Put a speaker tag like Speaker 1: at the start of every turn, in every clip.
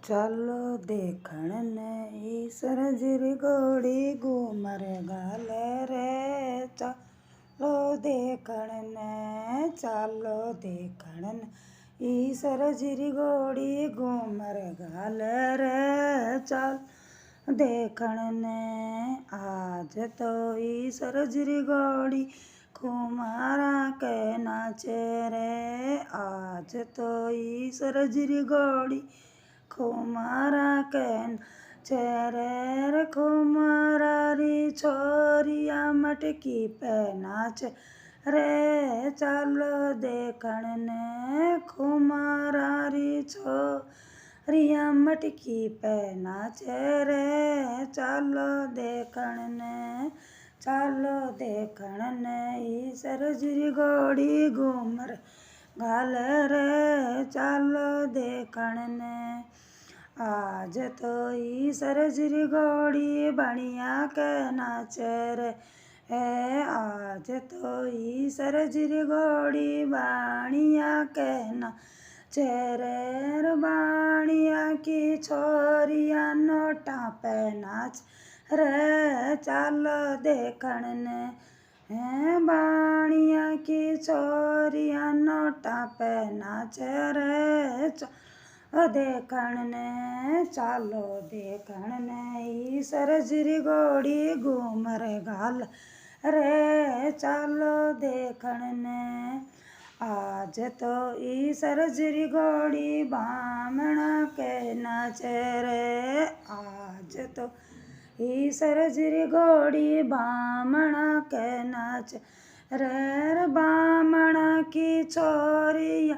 Speaker 1: ચાલો દેખણ ને ઈસર જીરી ગોળી ઘુમર ગાલે રે ચાલો દેખણ ને ચાલો દેખણ ને ઈસર જીરી ગોળી ઘુમર ગાલે રે ચાલ દેખણ ને આજ તો ઈસર જીરી ગોળી ખુમારા કે નાચે રે આજ તો ઈસર જીરી ગોળી खुमारा कैन चेरे खुमारा री छोरिया मटकी पे नाच रे चालो देखण ने खुमारा री छोरिया मटकी पे नाच रे चालो देखण ने चालो देखण ने ईसर जीरी घोड़ी घूमर गाल रे चालो देखण ने आज तो ईसर जीरी घोड़ी बनिया के नाचे रे आज तो ईसर जीरी घोड़ी बाणिया के नाचे रे बाणिया की छोरिया नोटा पे नाच रे चालो देखण ने बाणिया की छोरिया नोटा पे नाचे रे देखण ने चालो देखण ने ईसर जीरी घोड़ी घूमर गाल रे चालो देखण ने आज तो ईसर जीरी घोड़ी बामणा के नाचे रे आज तो ईसर जीरी घोड़ी बामणा के नाच रे बामणा की छोरिया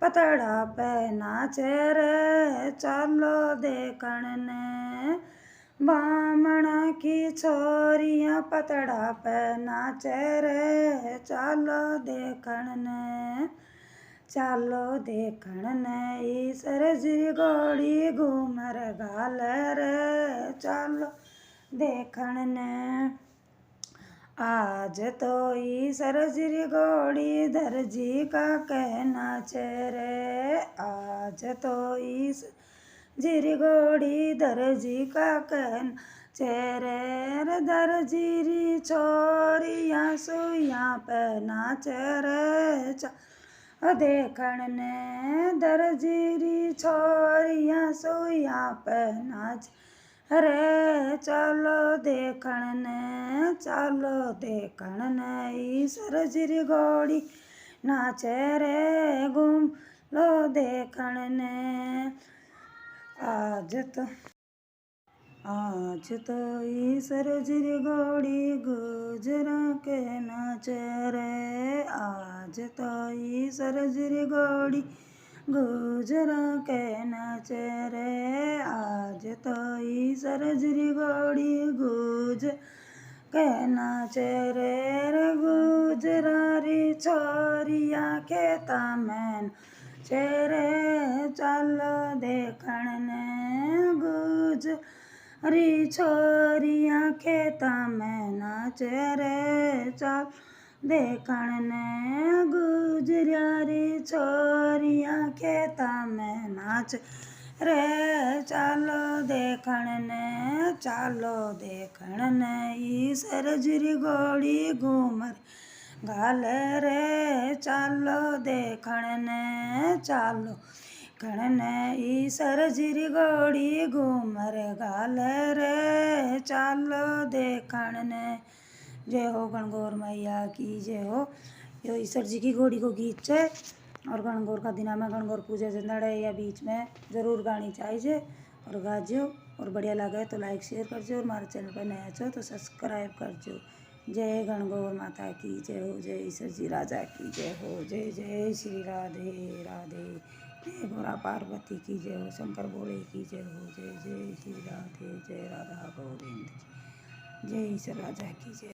Speaker 1: पतड़ा पे नाचे रे चालो देखण ने बामणा की छोरिया पतड़ा पे नाचे रे चालो देखण ने चालो देखण ने ईसर जीरी घोड़ी घूमर गाल रे चालो देखण ने आज तो ईसर जीरी घोड़ी दर्जी का कहना चेरे आज तो ईसर जीरी घोड़ी दर्जी का कहना चेरे दर्जी री छोरिया सुइया पे नाचे रे देखण ने दर्जी री छोरिया सुइया पे नाच रे चालो देखण ने चालो देखण ने ईसर जीरी घोड़ी नाचे रे घूम लो देखण ने आज तो ईसर जीरी घोड़ी गुजरा के नाचे रे आज तो ईसर जीरी घोड़ी गुजरा के नाचे रे आज तो ईसर जीरी घोड़ी गुज के नाचे रे गुजरा री छोरिया खेता में चेरे चालो देखण ने गुज री छोरिया खेता में नाचे रे चाल देखण ने गुजरिया री छोरिया खेता में नाच रे चालो देखण ने चालो देखण ने ईसर जीरी घोड़ी घूमर गाल रे चालो देखण ने चालो देखण ने ईसर जीरी घोड़ी घूमर गाल रे चालो देखण ने जय हो गणगौर मैया की जय हो। यो ईसर जी की घोड़ी को गीत है और गणगौर का दिना में गणगौर पूजा चंदड़े या बीच में ज़रूर गानी चाहिए और गाजो और बढ़िया लगे तो लाइक शेयर करजो और हमारे चैनल पर नया छो तो सब्सक्राइब करजो। जय गणगौर माता की जय हो जय ईसर जी राजा की जय हो जय जय श्री राधे राधे जय गौरा पार्वती की जय हो शंकर भोले की जय हो जय जय श्री राधे जय राधा गोविंद जय ईसर राजा की जय।